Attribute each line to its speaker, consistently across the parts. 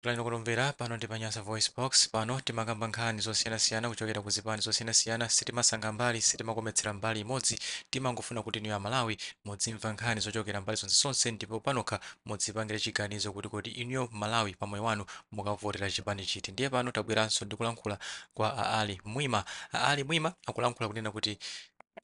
Speaker 1: Kulani kulumvera pano ndi Panyasa Voice Box. Pano timakamba nkhani zosiyanasiyana kuchokera ku zipani zosiyanasiyana. Sitimasanga mbali, sitimakometsera mbali imodzi. Timangofuna kuti inu Malawi mudzimva nkhani zochokera mbali zonse ndipo panokha mudzipangire chiganizo kuti inu Malawi pamoyo wanu mukavotera chipani chiti. Ndiye pano tabweranso ndi kulankhula kwa Ali Mwima. Ali Mwima akulankhula kunena kuti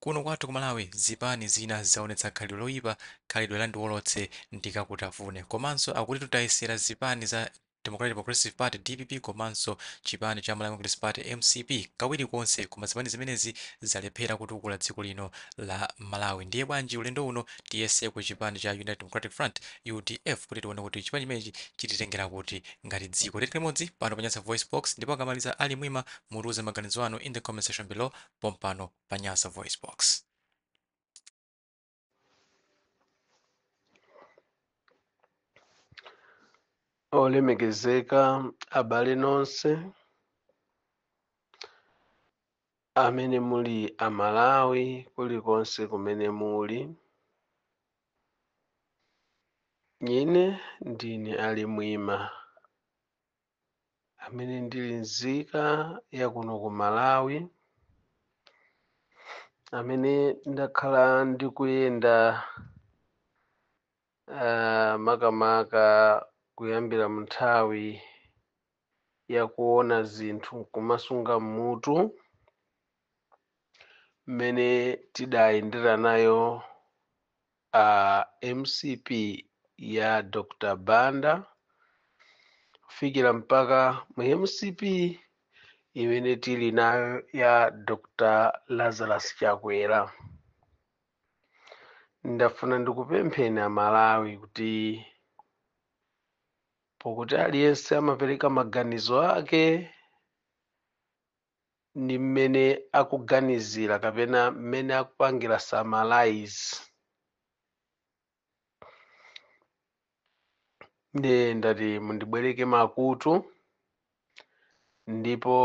Speaker 1: kuno kwathu ku Malawi zipani zina zaonetsa khalidwe loyipa, khalidwe la ndiwolotse ndikakutafune. Komanso akuti tutayesera zipani za Democratic Progressive Party DPP komanso chipani cha Malawi Congress Party MCP kawiri konse koma zipani zimenezi zalephera kutukula dziko lino la Malawi. Ndiye bwanji ulendo uno tiyese ku chipani cha United Democratic Front UDF kuti tione kuti chipani chimenechi chititengera kuti ngati dziko tete limodzi. Pano Panyasa Voice Box ndipo akamaliza Ali Mwima mutuze maganizo anu in the comment section below pompano Panyasa Voice Box.
Speaker 2: Olemekezeka abale nonse amene muli Amalawi kulikonse kumene muli. Ine ndine Ali Mwima amene ndili nzika ya kuno ku Malawi, amene ndakhala ndikuyenda makamaka kuyambira mu nthawi yakuona zinthu kumasunga mmutu, mmene tidayendera nayo MCP ya Dr. Banda kufikira mpaka mu MCP imene tili nayo ya Dr. Lazarus Chakwera. Ndafuna ndikupempheni Amalawi kuti pokuti aliyense amapereka maganizo ake ndi mmene akuganizira kapena mmene akupangira summarize, ndati mundibwereke makutu ndipo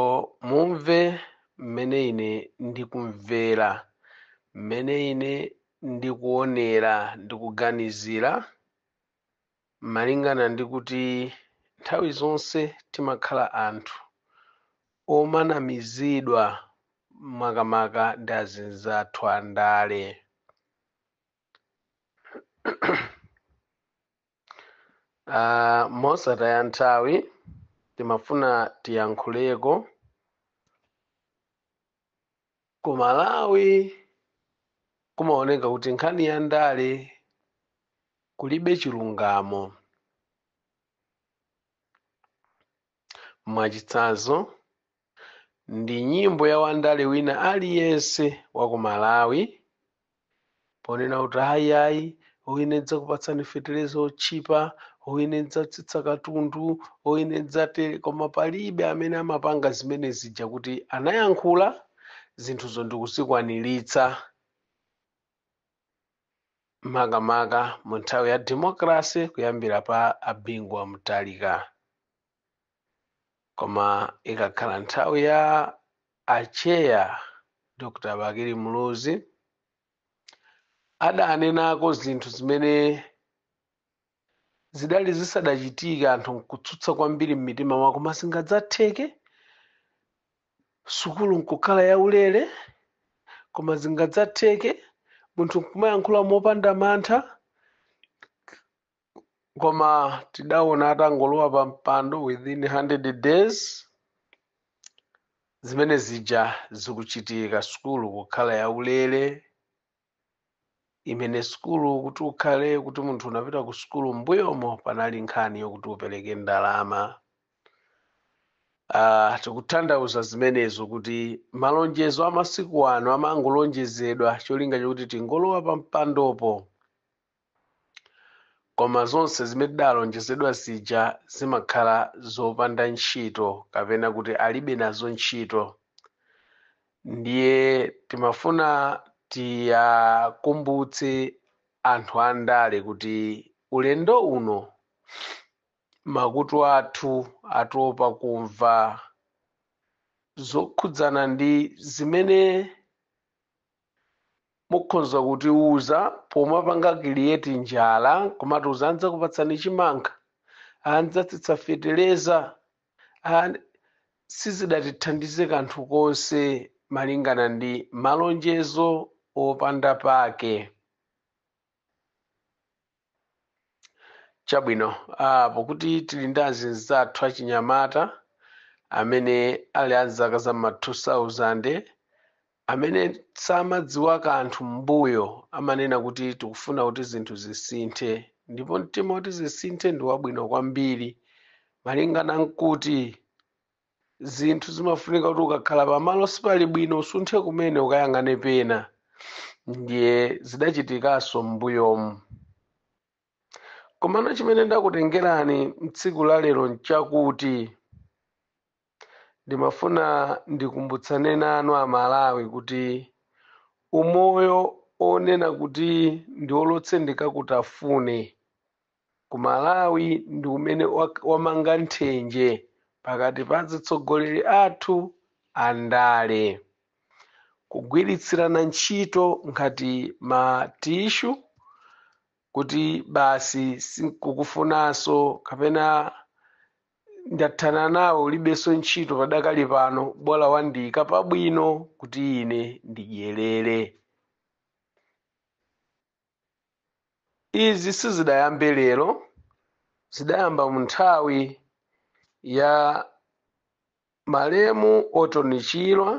Speaker 2: mumve mmene ine ndikumvera, mmene ine ndikuonera ndikuganizira, malingana ndi kuti nthawi zonse timakhala anthu omanamizidwa makamaka ndi azinzathu andale. Mosataya nthawi timafuna tiyankhuleko. Ku Malawi kumaoneka kuti nkhani ya ndale kulibe chilungamo. Mwachitsanzo ndi nyimbo ya wandale wina aliyense wa ku Malawi ponena kuti hayi oyinetsa kupatsani feterezo otchipa, oyinetsa tsitsa katundu, oyinetsa tere, koma palibe amene amapanga zimene zija kuti anayankhula zinthuzo ndikuzikwaniritsa makamaka mu nthawi ya democracy kuyambira pa Bingu wa Mutharika. Koma ikakhala nthawi ya acheya Dr. Bakili Muluzi adanenako zinthu zimene zidali zisadachitika, anthu nkutsutsa kwambiri mmitima mwako, koma zingadzatheke sukulu nkukhala yaulere, koma zingadzatheke munthu nkumayankhula mopanda mantha, koma tidaona atangolowa pa mpando within 100 days zimene zija zikuchitika, sukulu kukhala yaulere, imene sukulu kuti ukhale kuti munthu unapita ku sukulu mbuyomo panali nkhani yokuti upereke ndalama. Tikutanthauza zimenezo kuti malonjezo amasiku ano amangolonjezedwa cholinga chokuti tingolowa pa mpandopo, koma zonse zimene tidalonjezedwa zija zimakhala zopanda ntchito kapena kuti alibe nazo ntchito. Ndiye timafuna tiyakumbutse anthu andale kuti ulendo uno makutu athu atopa kumva zokhudzana ndi zimene mukhoza kutiuza pomapanga create njala, koma tuzanza kupatsani chimanga anzatsitsa feteleza sizidatithandize kanthu konse malingana ndi malonjezo opanda pake. Chabwino, pokuti tili ndi azinzathu achinyamata amene ali azaka za ma 2000 amene samadziwa kanthu mbuyo, amanena kuti tikufuna kuti zinthu zisinthe, ndipo mtima kuti zisinthe ndi wabwino kwambiri malingana nkuti zinthu zimafunika kuti ukakhala pamalo sipali bwino usunthe kumene ukayang'ane pena. Ndiye zidachitikanso m'mbuyomu. Komano chimene ndakutengerani mtsiku la lero nchakuti ndimafuna ndikumbutsane nanu Amalawi kuti umoyo onena kuti ndi olotsendeka kutafune ku Malawi ndi umene wamanga nthenje pakati pa atsogoleri athu andale, kugwiritsirana ntchito ngati matishu kuti basi sikukufunanso kapena ndathana nawo ulibenso ntchito padakali pano, bola wandiyika pabwino kuti ine ndidyerere. Izi sizidayambe lero, zidayamba mu nthawi ya malemu otonichirwa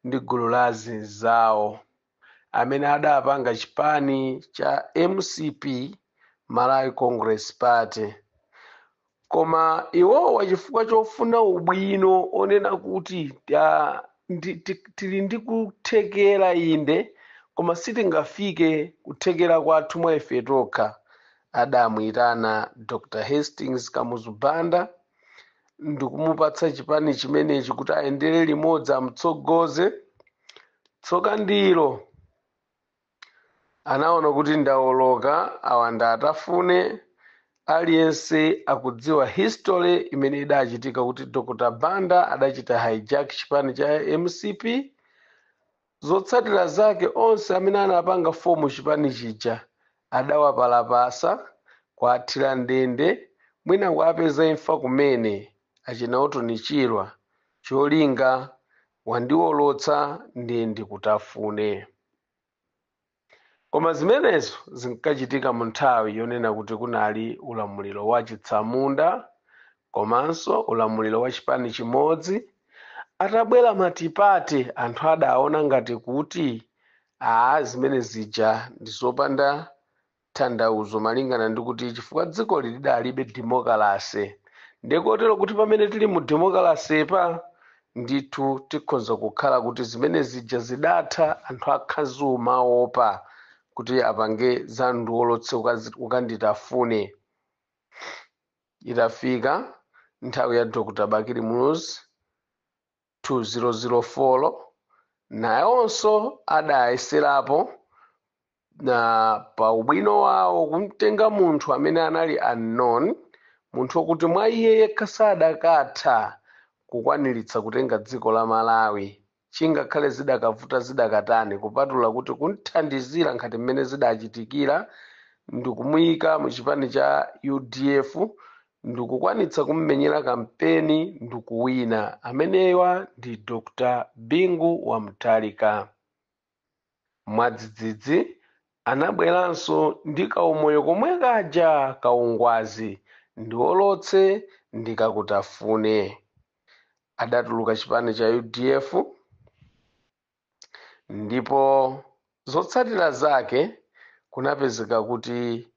Speaker 2: ndi gulu la azinzawo amene adapanga chipani cha MCP, Malawi Congress Party. Koma iwowa chifukwa chofuna ubwino onena kuti tili ndi kuthekera inde koma sitingafike kuthekera kwathu mwa ife tokha, adamuyitana Dr. Hastings Kamuzu Banda ndikumupatsa chipani chimenechi kuti ayendere limodzi amutsogoze. Tsoka ndilo anaona kuti ndawoloka awa ndatafune, aliyense akudziwa history imene idachitika kuti Dr. Banda adachita hijack chipani cha MCP. Zotsatira zake onse amene anapanga fomu chipani chija adawapalapasa kwathira ndende, mwina kuapeza imfa kumene achina otonichirwa, cholinga wandiwolotsa ndende kutafune. Koma zimenezo zinkachitika mu nthawi yonena kuti kunali ulamuliro wa Chitsamunda komanso ulamuliro wa chipani chimodzi. Atabwera matipate anthu adaona ngati kuti zimene zija ndizopanda tanthauzo malingana ndi kuti chifukwa dziko lidalibe demokrasi. Ndekotero kuti pamene tili mu demokrasi pa ndithu tikhoza kukhala kuti zimene zija zidatha, anthu akhazuma opa kuti apange za ndiwolotse ukanditafune. Itafika nthawi ya Dr. Bakili Muluzi 2004 nayonso adayeserapo na pa ubwino wawo kumtenga munthu amene anali unknown, munthu wokuti mwa iye yekha sadakatha kukwaniritsa kutenga dziko la Malawi, chingakhale zidakavuta zidakatani, kupatula kuti kunthandizira ngati mmene zidachitikira ndikumuyika mu chipani cha UDF ndikukwanitsa kummenyera kampeni ndikuwina. Amenewa ndi Dr. Bingu wa Mutharika. Mwadzidzidzi anabweranso ndi kaumoyo komwe kaja kaungwazi, ndiwolotse ndikakutafune. Adatuluka chipani cha UDF ndipo zotsatira zake kunapezeka kuti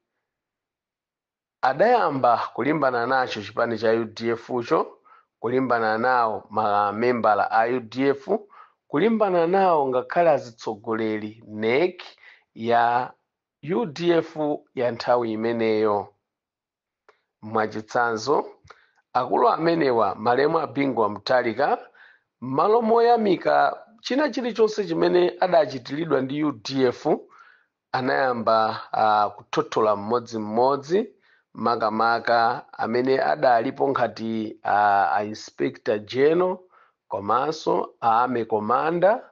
Speaker 2: adayamba kulimbana nacho chipani cha UDF cho, kulimbana nawo mamembala a UDF, kulimbana nawo ngakhale azitsogoleri NEC ya UDF ya nthawi imeneyo. Mwachitsanzo akulu amenewa malemu a Bingu wa Mutharika, malo moyamika china chilichonse chimene adachitiridwa ndi UDF, anayamba kuthothola mmodzimmodzi, makamaka amene adalipo ngati Inspector General komanso Army Commander,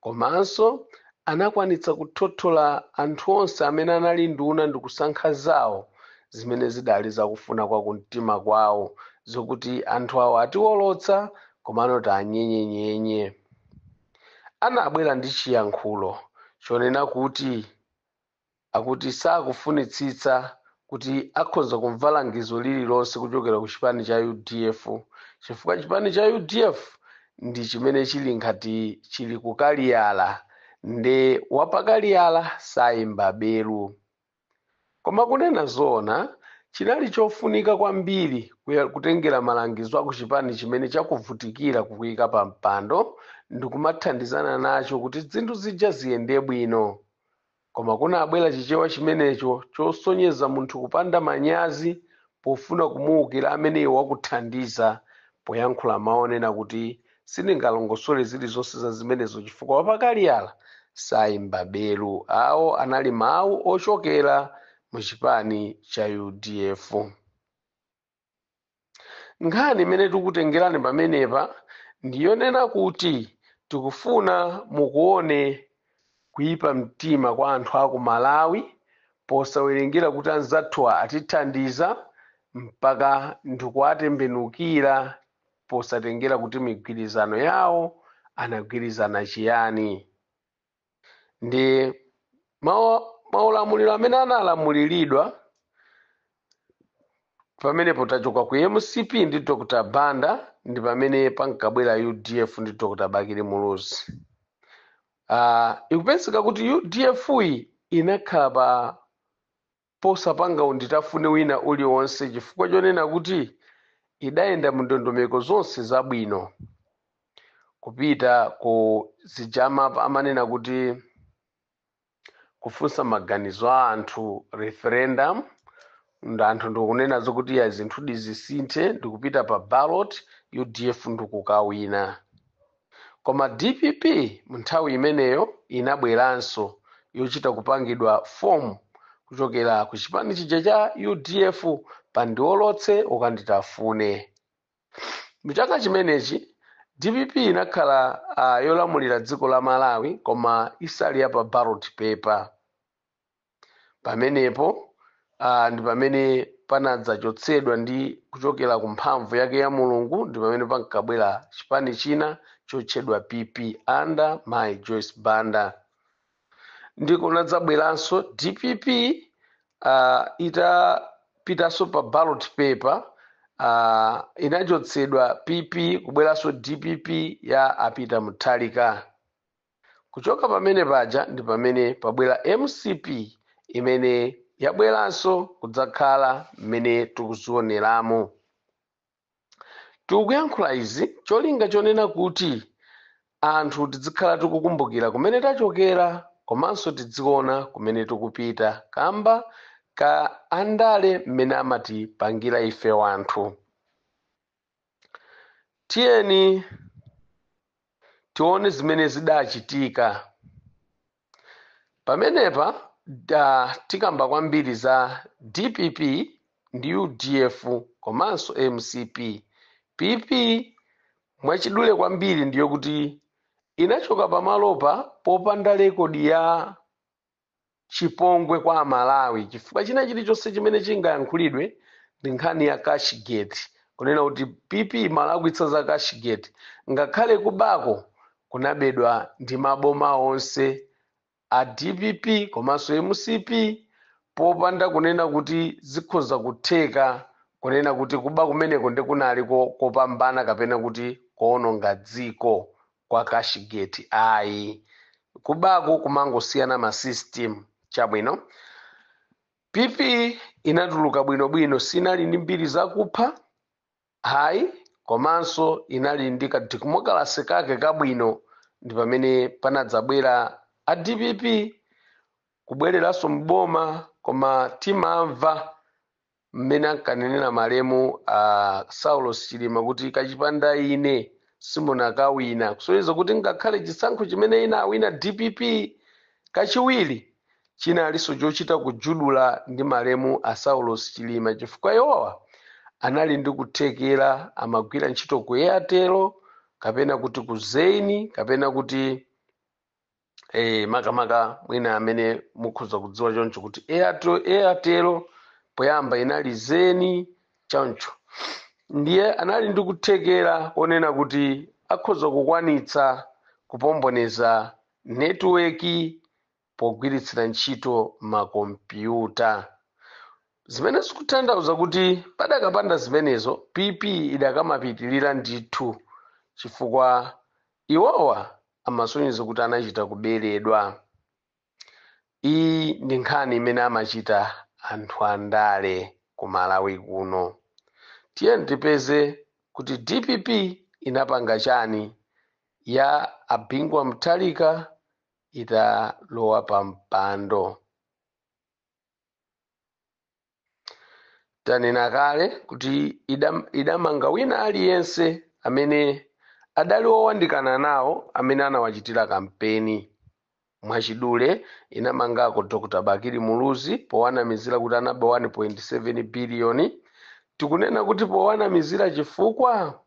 Speaker 2: komanso anakwanitsa kuthothola anthu onse amene anali nduna ndi kusankha zawo zimene zidali zakufuna kwa kumtima kwawo zokuti anthu awo atiwolotsa komano tanyenyenyenye. Anabwera ndi chiyankhulo chonena kuti akuti sakufunitsitsa kuti akhoza kumva langizo lililonse kuchokera ku chipani cha UDF chifukwa chipani cha UDF ndi chimene chili ngati chili kukaliyala nde wapakaliyala sayimba belu. Koma kunena zoona chinali chofunika kwambiri kutengera malangizo aku chipani chimene chakuvutikira kukuyika pa mpando ndi kumathandizana nacho kuti zinthu zija ziyende bwino. Koma kunabwera chichewa chimenecho chosonyeza munthu kupanda manyazi pofuna kumuwukira ameneyo wakuthandiza poyankhula maonena kuti sindingalongosole zilizonse za zimenezo chifukwa wapakaliyala sayimba belu. Awo anali mawu ochokera mu chipani cha UDF. Nkhani imene tikutengerani pamenepa ndiyonena kuti tikufuna mukuone kuyipa mtima kwa anthu aku Malawi posawerengera kuti anzathuwa atithandiza mpaka ndikuwatembenukira posatengera kuti migwirizano yawo anagwirizana chiyani. Ndi maulamuliro amene analamuliridwa pamenepo tachoka ku MCP ndi Dr. Banda ndi pamene pankabwera UDF ndi Dr. Bakili Muluzi. Ikupezeka kuti UDF inakhala posapanga unditafune wina uliwonse chifukwa chonena kuti idayenda mu ndondomeko zonse zabwino kupita ku zijama amanena kuti kufunsa maganizo a anthu referendum anthu ndikunena zokuti ya zinthu dizisinthe ndikupita pa ballot UDF ndikukawina. Koma DPP mu nthawi imeneyo inabweranso yochita kupangidwa fomu kuchokera ku chipani chija cha UDF pandiwolotse ukanditafune. Muchaka chimenechi DPP inakhala yolamulira dziko la Malawi koma isali ya pa ballot paper. Pamenepo ndi pamene panadzachotsedwa ndi kuchokera ku mphamvu yake ya Mulungu ndi pamene pankabwera chipani china chotchedwa PP under my Joyce Banda. Ndiko nadzabweranso DPP itapitanso pa ballot paper inachotsedwa PP kubweranso DPP ya apita Mutharika. Kuchoka pamene paja ndi pamene pabwera MCP imene yabweranso kudzakhala mmene tikuzioneramo. Tikuyankhula izi cholinga chonena kuti anthu tizikhala tikukumbukira kumene tachokera komanso tidziona kumene tikupita kamba ka andale mmene amatipangira ife wanthu. Tiyeni tione zimene zidachitika pamenepa. Tikamba kwambiri za DPP ndi UDF komanso MCP. PP mwachidule kwambiri ndiyo kuti inachoka pamalopa popanda rekodi ya chipongwe kwa Malawi chifukwa china chilichonse chimene chingayankhulidwe ndi nkhani ya Cashgate kunena kuti PP malakwitsa za Cashgate ngakhale kubako kunabedwa ndi maboma onse a DPP komanso MCP popanda kunena kuti zikhoza kutheka kunena kuti kuba kumeneko ndikunaliko kopambana kapena kuti kuononga dziko kwa Cashgate. Ayi, kubako kumangosiyana ma system chabwino. PP inatuluka bwinobwino, sinali ndi mbiri zakupha hayi komanso inali ndi kadimokalasi kake kabwino. Ndi pamene panadzabwera a DPP kubwereranso mboma koma timamva mmene ankanenera malemu Saulo Chilima kuti kachipanda ine simunakawina kusonyeza kuti ngakhale chisankho chimene inawina DPP kachiwiri chinalinso chochita kujudula ndi malemu a Saulo Chilima chifukwa iwowa anali ndi kuthekera amagwira ntchito ku Airtel kapena kuti ku Zain kapena kuti makamaka mwina amene mukhoza kudziwa choncho kuti Airtel poyamba inali zeni choncho ndiye anali ndi kuthekera konena kuti akhoza kukwanitsa kupomboneza netiweki pogwiritsira ntchito makompyuta. Zimene zikutanthauza kuti padakapanda zimenezo PP idakamapitirira ndithu chifukwa iwowa amasonyeza kuti anachita kuberedwa. Iyi ndi nkhani imene amachita anthu andale ku Malawi kuno. Tiyeni tipeze kuti DPP inapanga chani ya Bingwa Mutharika italowa pa mpando. Tanena kale kuti idamanga wina aliyense amene adali owandikana nawo amene anawachitira kampeni. Mwachidule inamangako Dr. Bakili Muluzi powanamizira kuti anaba 1.7 biliyoni. Tikunena kuti powanamizira chifukwa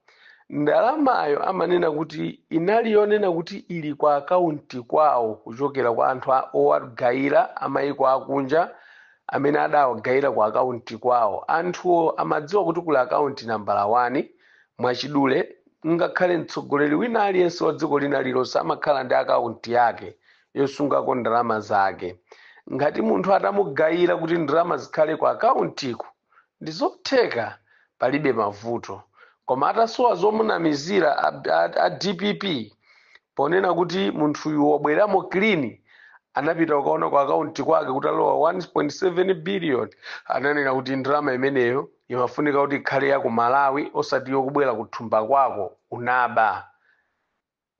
Speaker 2: ndalamayo amanena kuti inali yonena kuti ili kwa akaunti kwawo kuchokera kwa anthu owagayira amayiko akunja amene adawagayira kwa akaunti kwawo. Anthuwo amadziwa kuti kuli akaunti nambala 1 mwachidule ngakhale mtsogoleri wina aliyense wa dziko lina lilonse amakhala ndi akaunti yake yosungako ndalama zake. Ngati munthu atamugayira kuti ndalama zikhale kwa akauntiku ndizotheka, palibe mavuto. Koma atasowa zomunamizira a DPP ponena kuti munthuyu wabweramo clean, anapita ukaona kwa akaunti kwake kutalowa 1.7 billion, ananena kuti ndalama imeneyo imafunika kuti ikhale ya ku Malawi osati yokubwera kuthumba kwako unaba.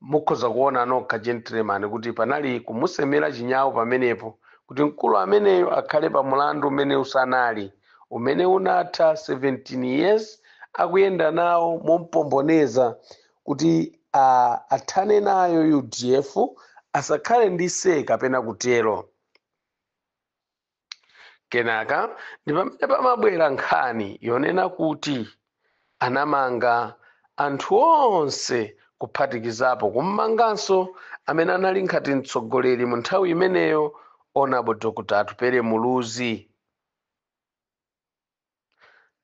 Speaker 2: Mukhoza kuona nokha gentleman kuti panali kumusemera chinyawo pamenepo kuti mkulu ameneyo akhale pa mulandu umene usanali, umene unatha 17 years akuyenda nawo mompomboneza kuti athane nayo UDF asakhale ndi se kapena kutero. Kenaka ndi pamene pamabwera nkhani yonena kuti anamanga anthu onse kuphatikizapo kummanganso amene anali nkhati mtsogoleri mu nthawi imeneyo Honorable Dr. Atupele Muluzi.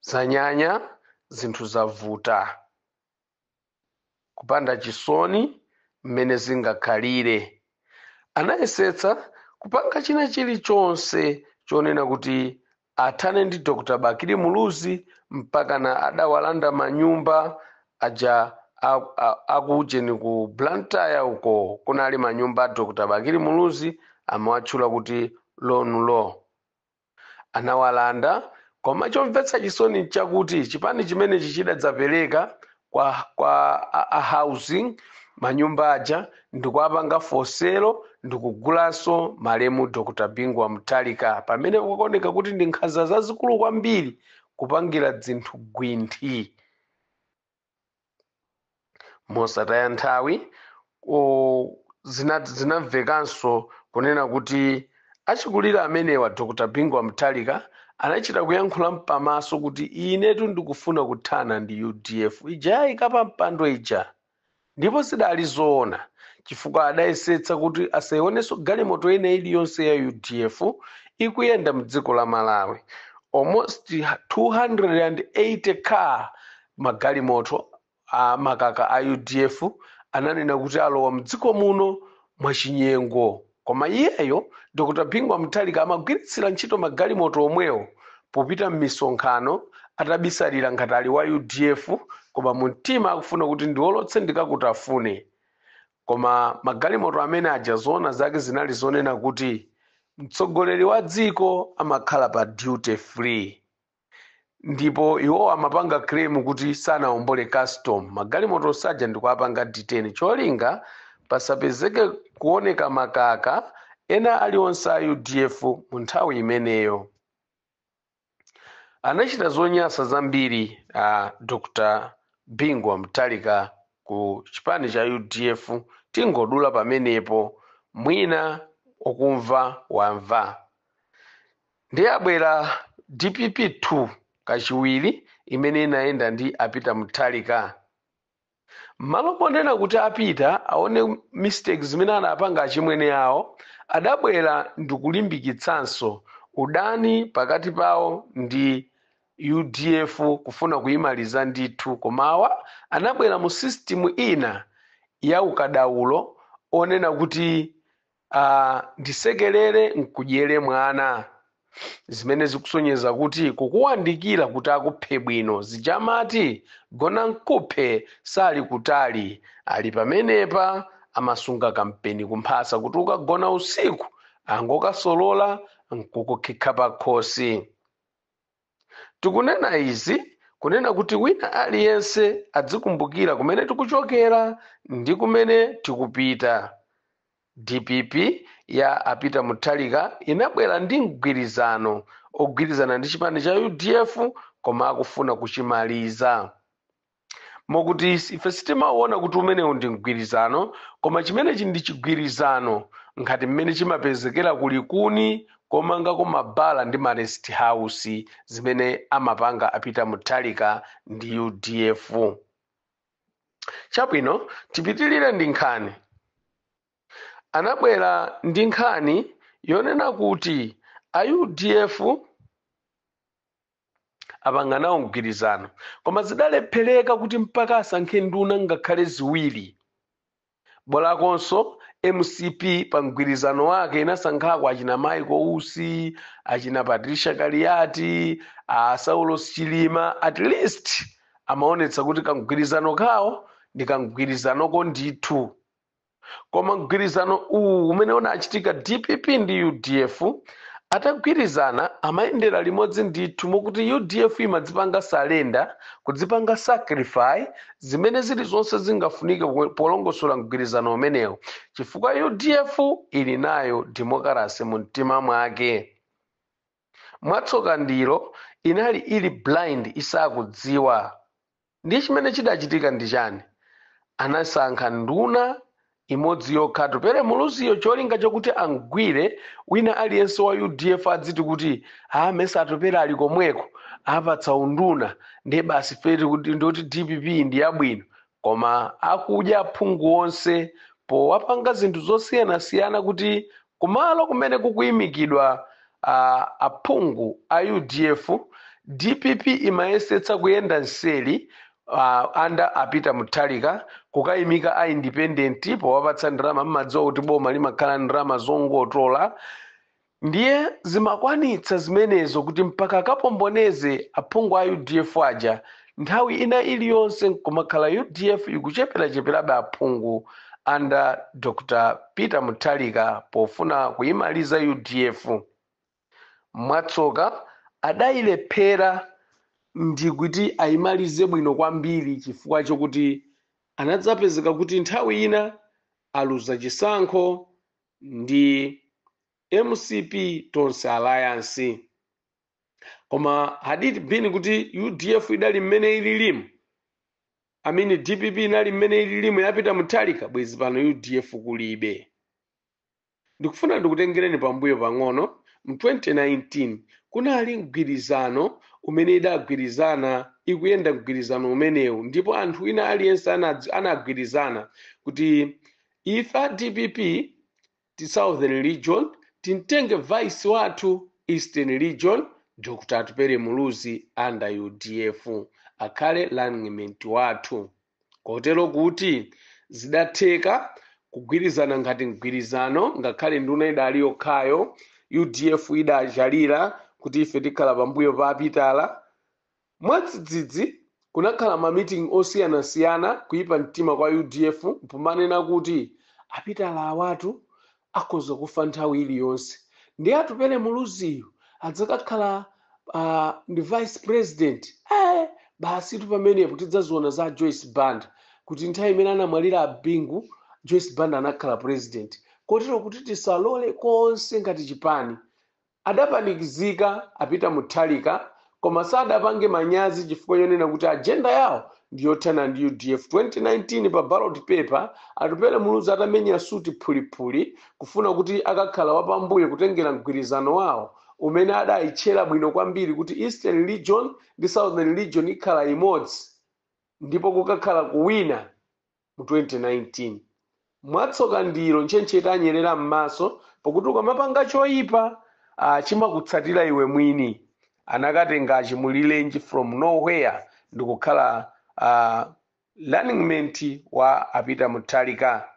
Speaker 2: Zanyanya zinthu zavuta kupanda chisoni mmene zingakhalire. Anayesetsa kupanga china chilichonse chonena kuti athane ndi Dr. Bakili Muluzi mpaka na adawalanda manyumba aja akujeni ku Blantyre uko kunali manyumba a Dr. Bakili Muluzi amawatchula kuti Law. Anawalanda, koma chomvetsa chisoni chakuti chipani chimene chichidadzapereka kwa housing manyumba aja ndikuapanga for sale ndikugulanso malemu Dr. Bingwa Mutharika, pamene kukoneka kuti ndi nkhanza zazikulu kwambiri kupangira zinthu gwinthi. Mosataya nthawi zinamvekanso kunena kuti achikulira amenewa Dr. Bingwa Mutharika anachita kuyankhula mpamaso kuti inetu ndikufuna kuthana ndi UDF ija ikapa mpando ija, ndipo zidali zoona chifukwa adayesetsa kuti asayionenso galimoto ina iliyonse ya UDF ikuyenda mdziko la Malawi. Almost 280 car magalimoto makaka a UDF ananena kuti alowa mdziko muno mwachinyengo. Koma iyeyo Dr. Bingwa Mutharika amagwiritsira ntchito magalimoto omwewo popita m'misonkhano atabisalira ngati ali wa UDF, koma mumtima akufuna kuti ndiwolotse ndikakutafune. Koma magalimoto amene aja zoona zake zinali zonena kuti mtsogoleri wa dziko amakhala pa duty free, ndipo iwo amapanga claim kuti sanaombole custom. Magalimoto saja ndikuapanga detain cholinga pasapezeke kuoneka makaka ena aliwonse a UDF mu nthawi imeneyo. Anachita zonyasa zambiri Dr. Bingwa Mutharika ku chipani cha UDF, tingodula pamenepo mwina okumva wamva. Ndiye abwera DPP 2 kachiwiri imene inayenda ndi Apita Mutharika. Malo ponena kuti apita aone mistakes zimene anapanga achimwene awo, adabwera ndikulimbikitsanso udani pakati pawo ndi UDF kufuna kuyimaliza ndithu, komawa anabwera mu system ina ya ukadaulo onena kuti ndisekelere nkudyere mwana, zimene zikusonyeza kuti kukuwandikira kuti akuphe bwino zijamati gona nkuphe sali kutali, ali pamenepa amasunga kampeni kumphasa kuti ukagona usiku angokasolola nkukukikha pakhosi. Tikunena izi kunena kuti wina aliyense adzikumbukira kumene tikuchokera ndi kumene tikupita. DPP ya Apita Mutharika inabwera ndi mgwirizano ogwirizana ndi chipani cha UDF koma akufuna kuchimaliza. Mokuti ife sitimaona kuti umenewu ndi mgwirizano, koma chimenechi ndi chigwirizano ngati mmene chimapezekera kulikuni komangako mabala ndi ma rest house zimene amapanga Apita Mutharika ndi UDF. Chabwino tipitilire ndi nkhani. Anabwera ndi nkhani yonena kuti a UDF apanganawo mgwirizano koma zidalephereka kuti mpaka asankhe nduna ngakhale ziwiri. Bwerakonso MCP pa mgwirizano wake inasankhako achina Michael Usi, achina Patricia Kaliati, Saulo Chilima, at least amaonetsa kuti kamgwirizano kawo ndi kamgwirizanoko ndithu. Koma mgwirizano uwu umene unachitika DPP ndi UDF atagwirizana amayendera limodzi ndithu, mokuti UDF imadzipanga salenda kudzipanga sacrifice zimene zili zonse zingafunike polongosola mgwirizano umenewu, chifukwa UDF ili nayo democracy mu mtima mwake. Mwatsoka ndiro inali ili blind, isakudziwa. Ndiye chimene chidachitika ndi chani? Anasankha nduna imodzi yokha Tupere Muluziyo, cholinga chokuti angwire wina aliyense wa UDF adziti kuti Mesa Atupere ali komweko apatsa unduna ndiye basi feti kuti ndoti DPP ndi yabwino. Koma akudya phungu onse powapanga zinthu zosiyanasiyana kuti kumalo kumene kukuyimikidwa aphungu a UDF, DPP imayesetsa kuyenda nseli anda Apita Mutharika kukayimika a independent powapatsa ndalama. Mmadziwa kuti boma limakhala ndalama zongotola. Ndiye zimakwanitsa zimenezo kuti mpaka akapomboneze aphungu a UDF aja, nthawi ina iliyonse kumakhala UDF ikucheperacheperabe aphungu anda Dr. Peter Mutharika pofuna kuyimaliza UDF. Mwatsoka adayilephera ndi kuti ayimalize bwino kwambiri, chifukwa chokuti anadzapezeka kuti nthawi ina aluza chisankho ndi MCP Tonse Alliance. Koma had it been kuti UDF idali mmene ililimu, DPP inali mmene ililimu ya Apita Mutharika, bwezi pano UDF kulibe. Ndikufuna ndikutengereni pambuyo pang'ono. Mu 2019 kunali mgwirizano umene idagwirizana ikuyenda mgwirizano umenewu, ndipo anthu ina aliyense anagwirizana kuti ife a DPP ti Southern Region tintenge vice wathu Eastern Region Dr. Tupere Muluzi under UDF akhale running wathu. Kotero kuti zidatheka kugwirizana ngati mgwirizano, ngakhale nduna idali yokhayo. UDF idachalira kuti ife tikhala pambuyo pa Apitala. Mwadzidzidzi kunakhala ma meeting osiyanasiyana kuyipa mtima kwa UDF pomanena kuti Apitala awatu akhoza kufa nthawi iliyonse, ndi Atupere Muluziyo adzakakhala ndi vice president. Basi tu pamenepo tidzaziona za Joyce Banda kuti nthawi imene anamwalira Abingu, Joyce Banda anakhala president. Kotero kuti tisalole konse ngati chipani. Adapanikizika Apita Mutharika, koma sadapange manyazi chifukwa yonena kuti agenda yawo ndiyothana ndi UDF. 2019 pa ballot paper Atupere Muluzi atamenya suti phulipuli kufuna kuti akakhala wapambuyo kutengera mgwirizano wawo umene adayitchera bwino kwambiri kuti Eastern Region ndi Southern Region ikhala imodzi, ndipo kukakhala kuwina mu 2019. Mwatsoka ndiro nchenchete anyerera m'maso, pakuti ukamapanga choyipa chimakutsatira iwe mwini. Anakatenga achimulilenji from nowhere ndikukhala running mate wa apita Mutharika.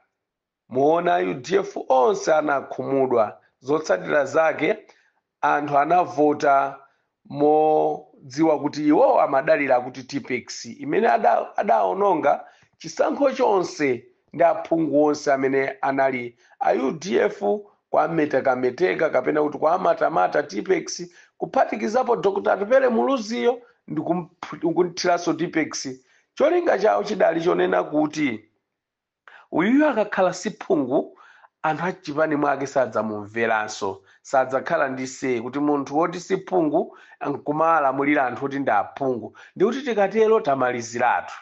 Speaker 2: Muona UDF onse anakhumudwa. Zotsatira zake anthu anavota modziwa kuti iwo amadalira kuti Tipex imene adaononga chisankho chonse ndi aphungu onse amene anali a UDF kwa meteka kapena kuti kwa matamata Tipex kuphatikizapo Dr. Atupele Muluziyo ndi kumthiranso Tipex. Cholinga chawo chidali chonena kuti uyuyo akakhala siphungu anthu achipani mwake sadzamumveranso, sadzakhala ndi se kuti munthu woti siphungu nkumalamulira anthu oti ndi aphungu, ndi kuti tikatero tamaliziratu.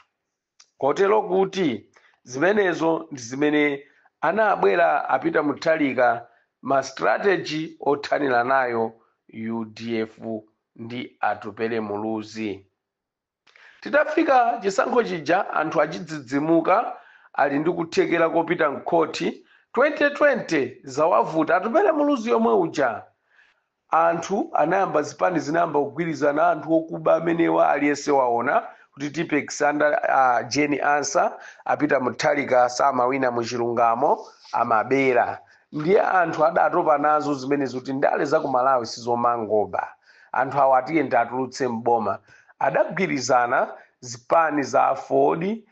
Speaker 2: Kotero kuti zimenezo ndi zimene anabwera apita Mutharika ma strategy othanira nayo UDF ndi Atupele Muluzi. Titafika chisankho chija anthu achidzidzimuka ali ndi kuthekera kopita mkhoti 2020 zawavuta Atupele Muluzi yomwe uja. Anthu anayamba zipani zinayamba kugwirizana anthu okuba amenewa aliyense waona kuti Tipex anda Jeni Ansa apita Mutharika samawina muchilungamo amabera. Ndiye anthu adatopa nazo zimenezo kuti ndale za ku Malawi sizomangoba. Anthu awo atiyenda atulutse mboma. Adagwirizana zipani za Ford,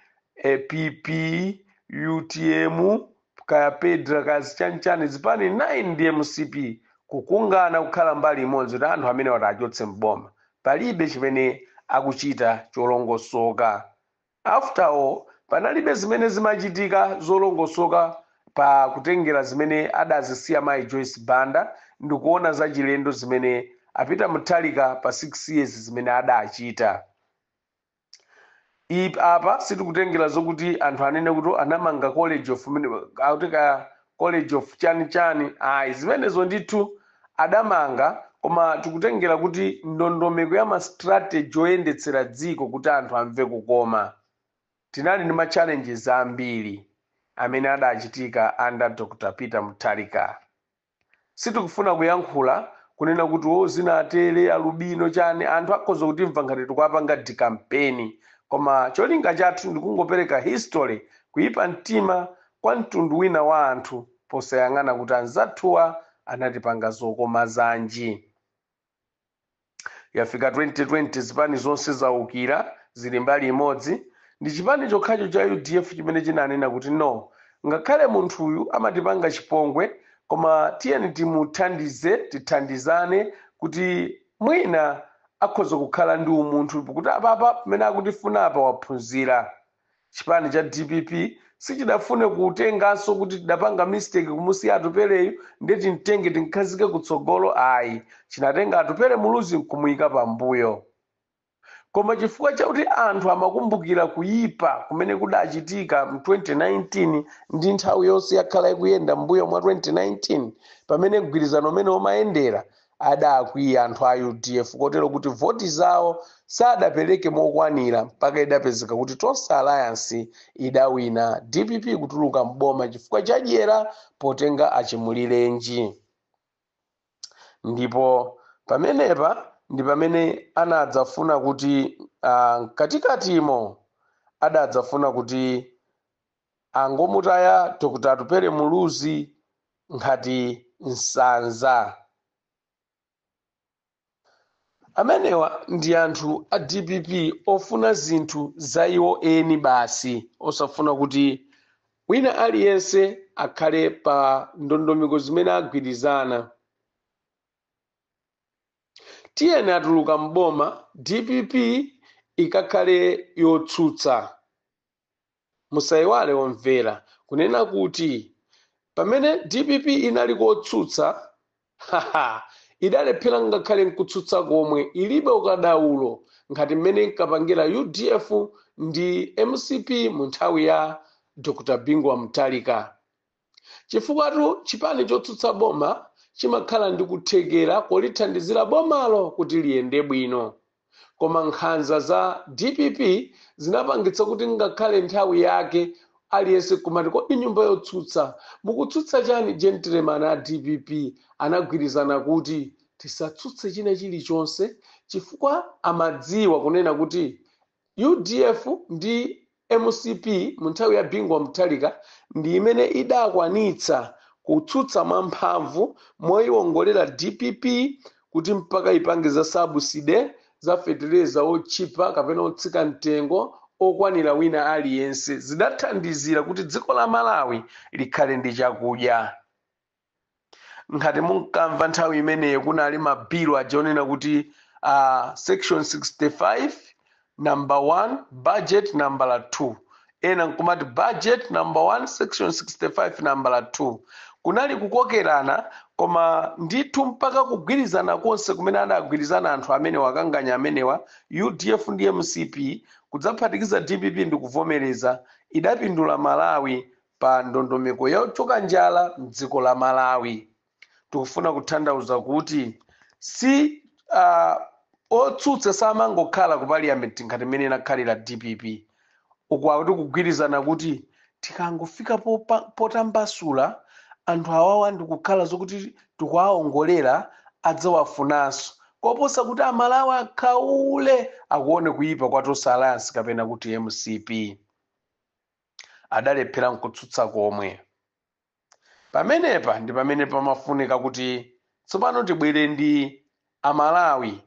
Speaker 2: PP, UTM, kaya Pedra, kaya zipani 9 ndi MCP kukungana kukhala mbali imodzi kuti anthu amene watachotse mboma. Palibe chimene akuchita cholongosoka. After all, panalibe zimene zimachitika zolongosoka pa kutengera zimene adazisiya Mai Joyce Banda ndikuona za chilendo zimene apita Mutharika pa 6 years zimene adachita. Apa sitikutengera zokuti anthu anene kuti anamanga college of chani ayi zimenezo ndithu adamanga, koma tikutengera kuti ndondomeko ya ma strategy oyendetsera dziko kuti anthu amve kukoma. Tinali ndi ma challenges ambiri amene adachitika under Dr. Peter Mutharika. Sitikufuna kuyankhula kunena kuti zinatere alubino chani anthu akhoza kutimva ngati tikuapanga di campaign, koma cholinga chathu ndikungopereka history kuipa mtima kwa mtundu wina wa anthu posayang'ana kuti anzathuwa anatipanga zokoma zanji. Yafika 2020 zipani zonse zaukira zili mbali imodzi. Ndi chipani chokhacho cha UDF chimene chinanena kuti no, ngakhale munthu uyu amatipanga chipongwe koma tiyeni tithandizane kuti mwina akhoza kukhala ndi umunthu kuti apapa pamene akutifuna apa waphunzira. Chipani cha DPP sichidafune kutenganso kuti tidapanga mistake kumusiya Atupeleyu ndeti mtenge tinkhazike kutsogolo ayi. Chinatenga Atupele Muluzi nkumuyika pambuyo. Koma chifukwa chakuti anthu amakumbukira kuyipa kumene kudachitika mu 2019 ndi nthawi yonse yakhala ikuyenda mbuyo mwa 2019 pamene mgwirizano umene umayendera adakwiya anthu a UDF kotero kuti voti zawo sadapereke mokwanira mpaka idapezeka kuti Tonse Alliance idawina DPP kutuluka mboma chifukwa chadyera potenga achimulirenji. Ndipo pamenepa ndi pamene anadzafuna kuti katikatimo adadzafuna kuti angomutaya Dr. Atupele Muluzi ngati nsanza. Amenewa ndi anthu a DPP ofuna zinthu za iwo eni basi, osafuna kuti wina aliyense akhale pa ndondomeko zimene agwirizana. Tiyeni atuluka mboma DPP ikakhale yotsutsa. Musayiwale omvera kunena kuti pamene DPP inali kotsutsa idalephera ngakhale nkutsutsa komwe ilibe ukadaulo ngati mmene nkapangira UDF ndi MCP mu nthawi ya Dr. Bingwa Mutharika. Chifukwa chipani chotsutsa boma chimakhala ndi kuthekera kolithandizira bomalo kuti liyende bwino. Koma nkhanza za DPP zinapangitsa kuti ngakhale nthawi yake aliyense kumati kodi nyumba yotsutsa mukutsutsa chani? Gentleman a DPP anagwirizana kuti tisatsutse china chilichonse chifukwa amadziwa kunena kuti UDF ndi MCP mu nthawi ya Bingu wa Mutharika ndi imene idakwanitsa kutsutsa mwamphamvu moyiwongolera DPP kuti mpaka ipange za subsidy za fetereza otchipa kapena otsika mtengo okwanira wina aliyense, zidathandizira kuti dziko la Malawi likhale ndi chakudya. Ngati munkamva nthawi imeneyo kunali mabilu ajonena kuti section 65 number 1 budget number 2, ena nkumati budget number 1 section 65 number 2, kunali kukokerana koma ndithu mpaka kugwirizana konse kumene adagwirizana anthu amene wakanganya amenewa UDF ndi MCP kudzaphatikiza DPP ndi kuvomereza, idapindula Malawi pa ndondomeko yochoka njala mdziko la Malawi. Tikufuna kutanthauza kuti si otsutsa samangokhala ku parliament ngati mmene inakhalira DPP, uku akuti kugwirizana kuti tikangofika potambasula anthu awawa ndikukhala zokuti tikuwaongolera adzawafunanso, koposa kuti Amalawi akhaule akuone kuyipa kwa Tosa Alliance kapena kuti MCP. Adalephera nkutsutsa komwe. Pamenepa ndi pamene pamafunika kuti tsopano tibwere ndi Amalawi.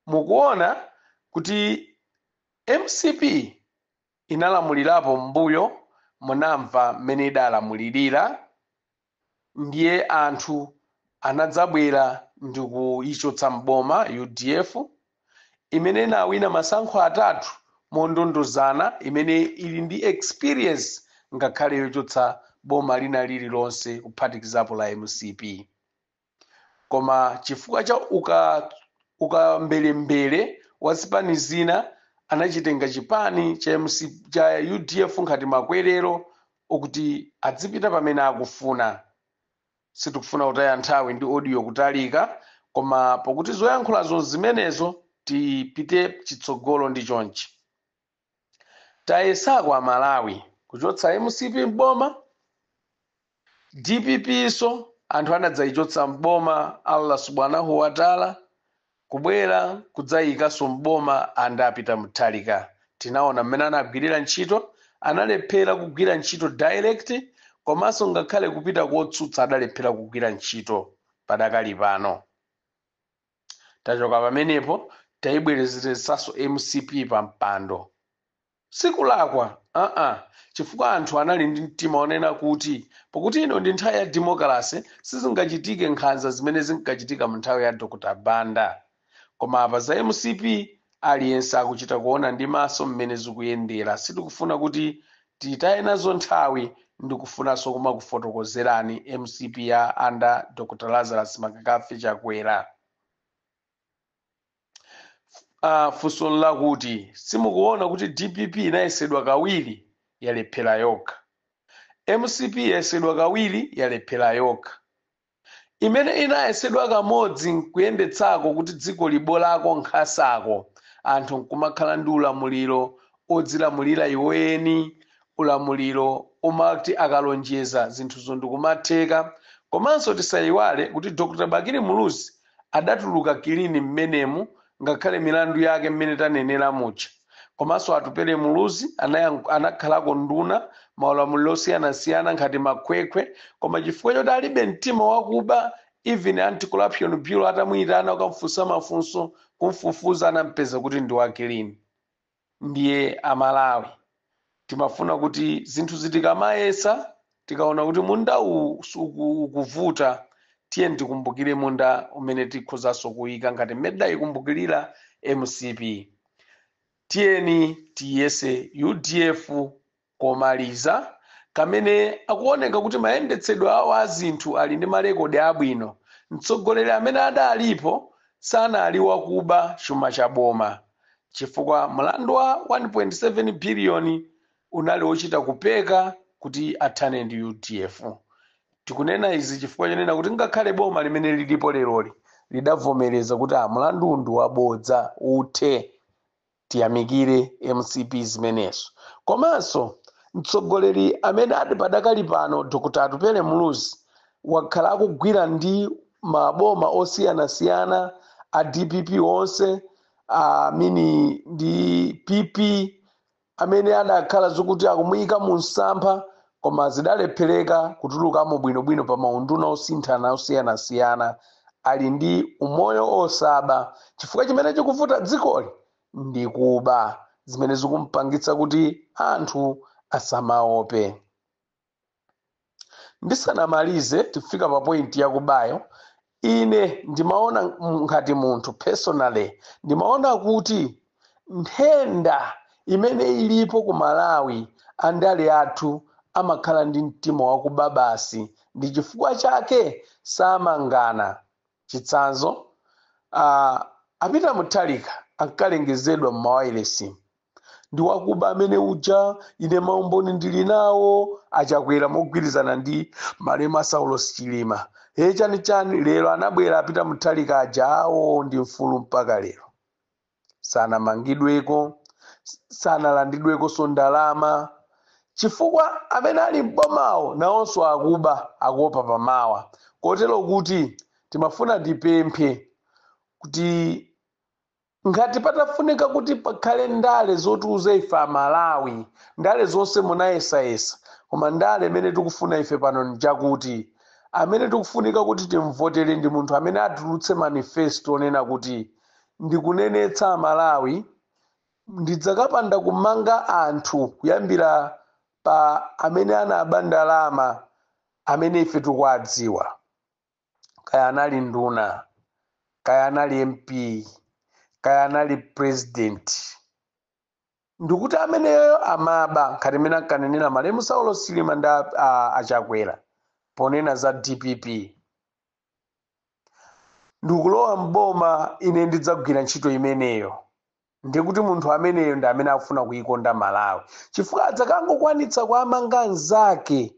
Speaker 2: Mukuona kuti MCP inalamulirapo mbuyo, munamva mmene idalamulirira, ndiye anthu anadzabwera ndi kuyichotsa mboma UDF imene inawina masankho atatu mondondozana, imene ili ndi experience ngakhale yochotsa boma lina lililonse kuphatikizapo la MCP. Koma chifukwa cha ukambelembele wa zipani zina anachitenga chipani cha UDF ngati makwerero okuti adzipita pamene akufuna. Sitikufuna kutaya nthawi ndi audio kutalika, koma pokuti zoyankhulazo zimenezo tipite chitsogolo ndi chonchi. Tayesako Amalawi kuchotsa MCP mboma, DPP so anthu anadzayichotsa mboma, Allah subhanahu wa ta'ala kubwera kudzayikaso mboma andapita Mutharika. Tinaona mmene anagwirira ntchito, analephera kugwira ntchito direct, komanso ngakhale kupita kotsutsa adalephera kugwira ntchito padakali pano. Tachoka pamenepo tayibwerezeresaso MCP pa mpando. Sikulakwa, chifukwa anthu anali ndi mtima onena kuti pokuti ino ndi nthawi ya democracy sizingachitike nkhanza zimene zinkachitika mu nthawi ya Dr. Banda. Koma apa za MCP aliyense akuchita kuona ndi maso mmene zikuyendera. Sitikufuna kuti titaye nazo nthawi, ndikufunanso kuma kufotokozerani MCP ya under Dr. Lazarus Makakafe Chakwera. Funso lakuti simukuona kuti DPP inayesedwa kawiri yalephera yokha, MCP yayesedwa kawiri yalephera yokha, imene inayesedwa kamodzi nkuyendetsako kuti dziko libolako nkhasako, anthu nkumakhala ndi ulamuliro odzilamulira iweni, ulamuliro umati akalonjeza zinthuzo ndikumatheka. Komanso tisayiwale kuti Dr. Bakili Muluzi adatuluka kilini mmenemu ngakhale milandu yake mmene tanenera mucha. Komanso Atupele Muluzi anakhalako nduna maulamuliro osiyanasiyana ngati makhwekhwe, koma chifukwa choti alibe mtima wakuba, even anti-corruption bureau atamuyitana ukamfunsa mafunso kumfufuza anampeza kuti ndi wakilini. Ndiye Amalawi timafuna kuti zinthu zitikamayesa tikaona kuti munda ukuvuta, tiye ndikumbukire munda umene tikhozanso kuyika ngati mmene ikumbukirira MCP. Tiyeni tiyese UDF komaliza kamene akuoneka kuti mayendetsedwe awo a zinthu ali ndi marekodi abwino. Mtsogoleri amene adalipo sanali wakuba chuma cha boma, chifukwa mlandu wa 1.7 biliyoni unali wochita kupeka kuti athane ndi UDF. Tikunena izi chifukwa chonena kuti ngakhale boma limene lilipo leroli lidavomereza kuti mlandu ndi wabodza uthe, tiyamikire MCP zimenezo. Komanso mtsogoleri amene ati padakali pano Dr. Atupele Muluzi wakhala akugwira ndi maboma osiyanasiyana a DPP onse amini ndi PP amene adakhala zokuti akumuyika mu msampha koma zidalephereka kutulukamo bwinobwino pa maunduna osinthana osiyanasiyana ali ndi umoyo osaba chifukwa chimene chikuvuta dzikoli ndi kuba zimene zikumpangitsa kuti anthu asamaope. Ndisanamalize tifika pa point yakubayo, ine ndimaona ngati munthu personally ndimaona kuti nthenda imene ilipo ku Malawi andale athu amakhala ndi mtima wakuba basi ndi chifukwa chake samangana. Chitsanzo apita Mutharika ankalengezedwa m'mawayilesi ndi wakuba amene uja ine maumboni ndili nawo achakwera mogwirizana ndi Malema Saulos Chilima chani lero anabwera apita Mutharika aja awo ndi mfulu mpaka lero sanamangidweko sanalandidweko ndalama chifukwa amene ali m'bomawo nawonso akuopa pamawa. Kotero kuti timafuna tipemphe kuti ngati patafunika kuti pakhale ndale zotiuza ife Amalawi, ndale zonse munayesayesa koma ndale imene tikufuna ife pano njakuti amene tikufunika kuti timvotere ndi munthu amene atulutse manifesto onena kuti ndikunenetsa Amalawi ndidzakapanda kumanga anthu kuyambira pa amene anaba ndalama amene ife tikuwadziwa, kaya anali nduna, kaya anali MP, kaya anali president. Ndikuti ameneyo amaba ngati mene ankanenera Malema Saulos Chilima ndi achakwera ponena za DPP. Ndikulowa mboma ine ndidzagwira ntchito imeneyo ndikuti munthu ameneyo ndi amene akufuna kuyikonda Malawi chifukwa adzakangokwanitsa kuamanga anzake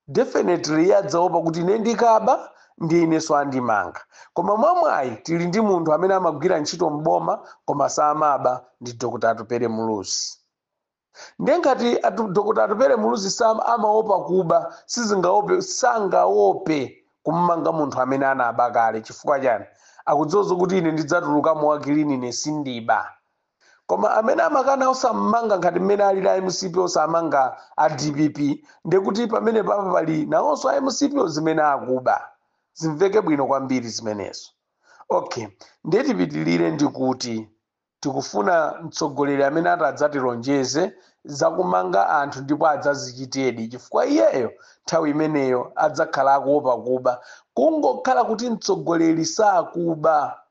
Speaker 2: definitely yadzaopa kuti ine ndikaba ndi inenso andimanga. Koma mwamwayi tili ndi munthu amene amagwira ntchito mboma koma samaba ndi Dr. Atupele Muluzi. Ndiye ngati Dr. Atupele Muluzi amaopa kuba sangaope kummanga munthu amene anaba kale chifukwa chani akudziwa kuti ine ndidzatuluka muwakilini ine sindiba. Koma amene amakana osammanga ngati mmene ali la MCP osamanga a DPP ndekuti pamene papa pali nawonso a MCP zimene akuba zimveke bwino kwambiri zimenezo. Okay, ndiye tipitilire ndikuti tikufuna mtsogoleri amene atadzatilonjeze zakumanga anthu ndipo adzazichitedi chifukwa iyeyo nthawi imeneyo adzakhala akuopa kuba. Kungokhala kuti mtsogoleri sakuba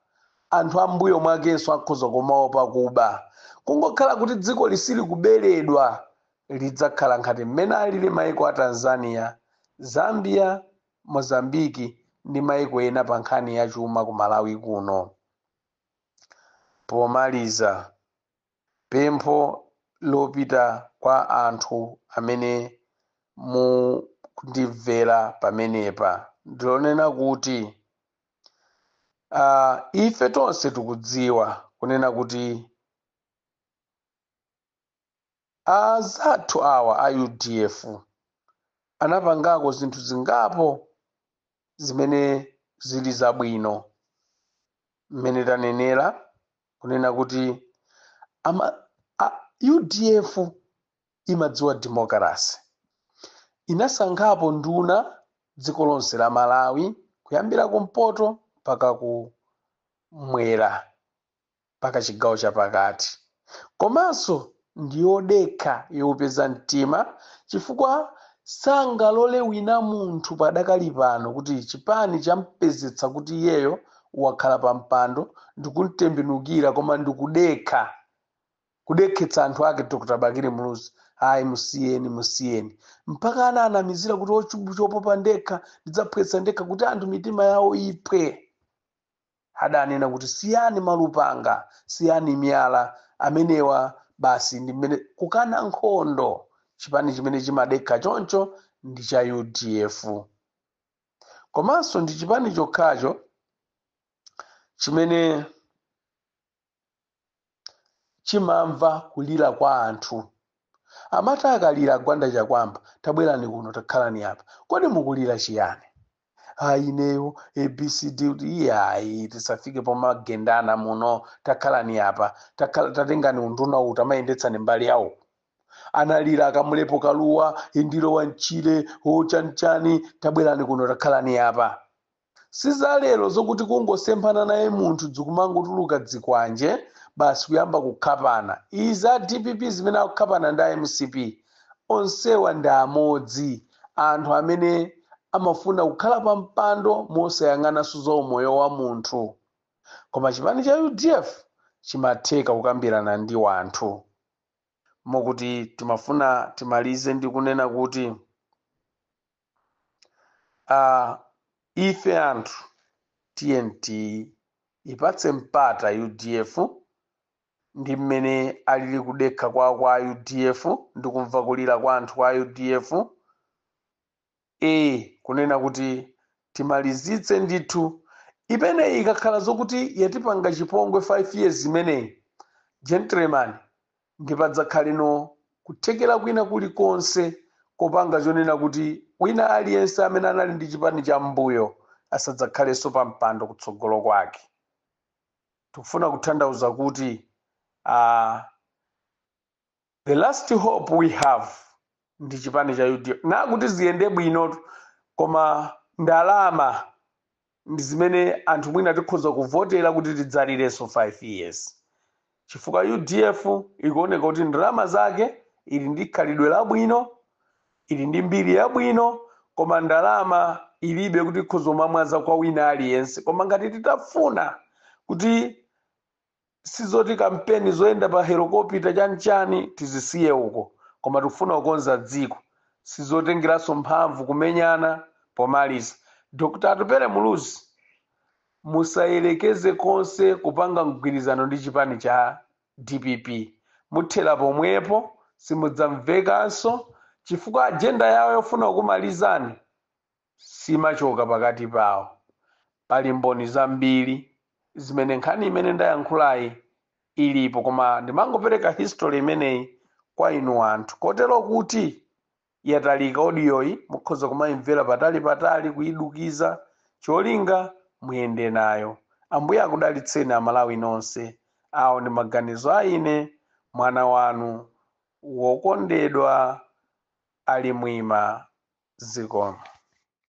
Speaker 2: anthu ambuyo mwakenso akhoza kumaopa kuba. Kungokhala kuti dziko lisili kuberedwa lidzakhala ngati mmene alili maiko a Tanzania, Zambia, Mozambiki ndi maiko ena pa nkhani ya chuma ku Malawi kuno. Pomaliza, pempho lopita kwa anthu amene mukundimvera pamenepa ndilonena kuti ife tonse tikudziwa kunena kuti azathu awa a UDF anapangako zinthu zingapo zimene zili zabwino mmene tanenera kunena kuti UDF imadziwa demokrasi, inasankhapo nduna dziko lonse la Malawi kuyambira kumpoto mpaka kumwera mpaka chigawo chapakati. Komanso ndiyodekha yopeza mtima chifukwa sangalole wina munthu padakali pano kuti chipani champezetsa kuti iyeyo wakhala pa mpando ndikuntembenukira koma kudekhetsa anthu ake Dr. Bakili Muluzi. Hayi musiyeni mpaka anamizira kuti chopopa ndekha ndidzapwetsa ndekha kuti anthu mitima yawo ipwe. Adanena kuti siyani malupanga, siyani miyala, amenewa basi ndi mmene kukana nkhondo. Chipani chimene chimadekha choncho ndi cha UDF. Komanso ndi chipani chokhacho chimene chimamva kulira kwa anthu amati akalira gwanda chakwamba tabwerani kuno takhalani apa. Kodi mukulira chiyani? Ineyo ABCD kuti iyayi tisafike pomagendana muno takhalani apa tatengani unduna uti amayendetsani mbali yawo. Analira akamulepo kaluwa indiro wanchire chani tabwerani kuno takhalani apa. Sizalero zokuti kungosemphana naye munthu dzikumangotuluka dzikwanje basi kuyamba kukhapana. Iza DPP zimene akukhapana ndi MCP onsewa ndi amodzi, anthu amene amafuna kukhala pa mpando mosayang'ananso za umoyo wa munthu. Koma chipani cha UDF chimatheka kukambirana ndi wanthu. Mokuti timafuna timalize ndi kunena kuti ife anthu TNT ipatse mpata UDF ndi mmene alili kudekha kwa UDF ndi kumva kulira kwa anthu kwa UDF. Kunena kuti timalizitse ndithu imeneyi ikakhala zokuti yatipanga chipongwe 5 years imeneyi, gentleman ndipadzakhaleno kuthekera kwina kulikonse kopanga zonena kuti wina aliyense amene anali ndi chipani cha mbuyo asadzakhalenso pa mpando kutsogolo kwake. Tikufuna kutanthauza kuti the last hope we have ndi chipani cha UDF. Nakuti ziyende bwino koma ndalama ndi zimene anthu mwina tikhoza kuvotera kuti tidzalirenso 5 years. Chifukwa UDF ikuoneka kuti ndalama zake ili ndi khalidwe labwino, ili ndi mbiri yabwino, koma ndalama ilibe kuti ikhoza kumamwaza kwa wina aliyense. Koma ngati titafuna kuti sizoti kampeni zoyenda pa helikopita chani tizisiye uko, koma tikufuna kukonza dziko, sizotengeranso mphamvu kumenyana pomaliza. Dr. Atupele Muluzi musayelekeze konse kupanga mgwirizano ndi chipani cha DPP. Muthera pomwepo simudzamvekanso chifukwa agenda yawo yofuna kukumalizani simachoka pakati pawo. Pali mboni zambiri zimene nkhani imene ndayankhulayi ilipo, koma ndimangopereka history imeneyi kwa inu anthu kotero kuti yatalika audiyoyi mukhoza kumayimvera patali kuidukiza cholinga muyende nayo. Ambuye akudalitseni Amalawi nonse. Awo ndi maganizo a ine mwana wanu wokondedwa Ali Mwima Zikomo.